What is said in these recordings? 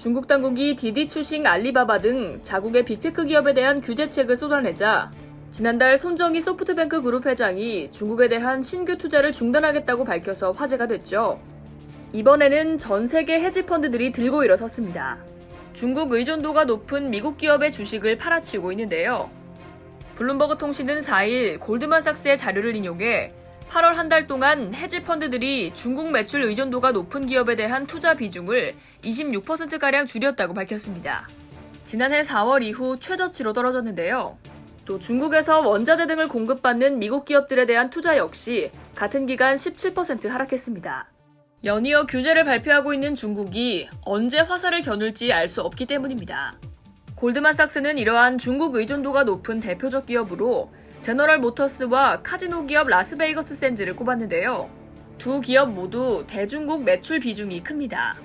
중국 당국이 디디 추싱 알리바바 등 자국의 빅테크 기업에 대한 규제책을 쏟아내자 지난달 손정희 소프트뱅크 그룹 회장이 중국에 대한 신규 투자를 중단하겠다고 밝혀서 화제가 됐죠. 이번에는 전 세계 헤지펀드들이 들고 일어섰습니다. 중국 의존도가 높은 미국 기업의 주식을 팔아치우고 있는데요. 블룸버그 통신은 4일 골드만삭스의 자료를 인용해 8월 한 달 동안 헤지펀드들이 중국 매출 의존도가 높은 기업에 대한 투자 비중을 26%가량 줄였다고 밝혔습니다. 지난해 4월 이후 최저치로 떨어졌는데요. 또 중국에서 원자재 등을 공급받는 미국 기업들에 대한 투자 역시 같은 기간 17% 하락했습니다. 연이어 규제를 발표하고 있는 중국이 언제 화살을 겨눌지 알 수 없기 때문입니다. 골드만삭스는 이러한 중국 의존도가 높은 대표적 기업으로 제너럴 모터스와 카지노 기업 라스베이거스 샌즈를 꼽았는데요. 두 기업 모두 대중국 매출 비중이 큽니다.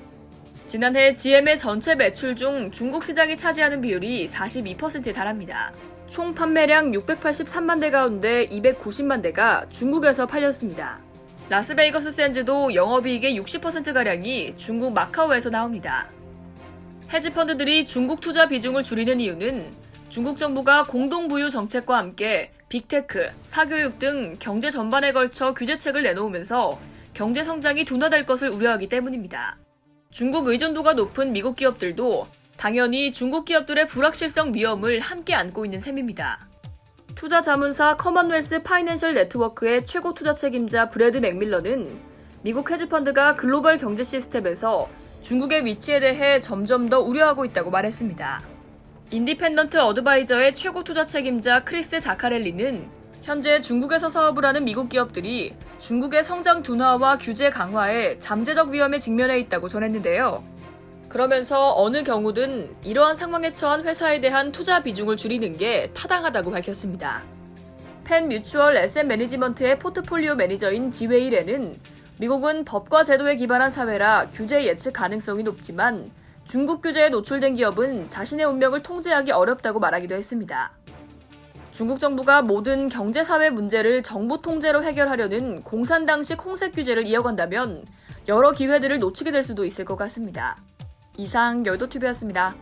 지난해 GM의 전체 매출 중 중국 시장이 차지하는 비율이 42%에 달합니다. 총 판매량 683만 대 가운데 290만 대가 중국에서 팔렸습니다. 라스베이거스 샌즈도 영업이익의 60%가량이 중국 마카오에서 나옵니다. 헤지펀드들이 중국 투자 비중을 줄이는 이유는 중국 정부가 공동부유 정책과 함께 빅테크, 사교육 등 경제 전반에 걸쳐 규제책을 내놓으면서 경제 성장이 둔화될 것을 우려하기 때문입니다. 중국 의존도가 높은 미국 기업들도 당연히 중국 기업들의 불확실성 위험을 함께 안고 있는 셈입니다. 투자 자문사 커먼웰스 파이낸셜 네트워크의 최고 투자 책임자 브래드 맥밀런은 미국 헤지펀드가 글로벌 경제 시스템에서 중국의 위치에 대해 점점 더 우려하고 있다고 말했습니다. 인디펜던트 어드바이저의 최고 투자 책임자 크리스 자카렐리는 현재 중국에서 사업을 하는 미국 기업들이 중국의 성장 둔화와 규제 강화에 잠재적 위험에 직면해 있다고 전했는데요. 그러면서 어느 경우든 이러한 상황에 처한 회사에 대한 투자 비중을 줄이는 게 타당하다고 밝혔습니다. 펜 뮤추얼 에셋 매니지먼트의 포트폴리오 매니저인 지웨이 렌은 미국은 법과 제도에 기반한 사회라 규제 예측 가능성이 높지만 중국 규제에 노출된 기업은 자신의 운명을 통제하기 어렵다고 말하기도 했습니다. 중국 정부가 모든 경제사회 문제를 정부 통제로 해결하려는 공산당식 홍색 규제를 이어간다면 여러 기회들을 놓치게 될 수도 있을 것 같습니다. 이상 여의도TV였습니다.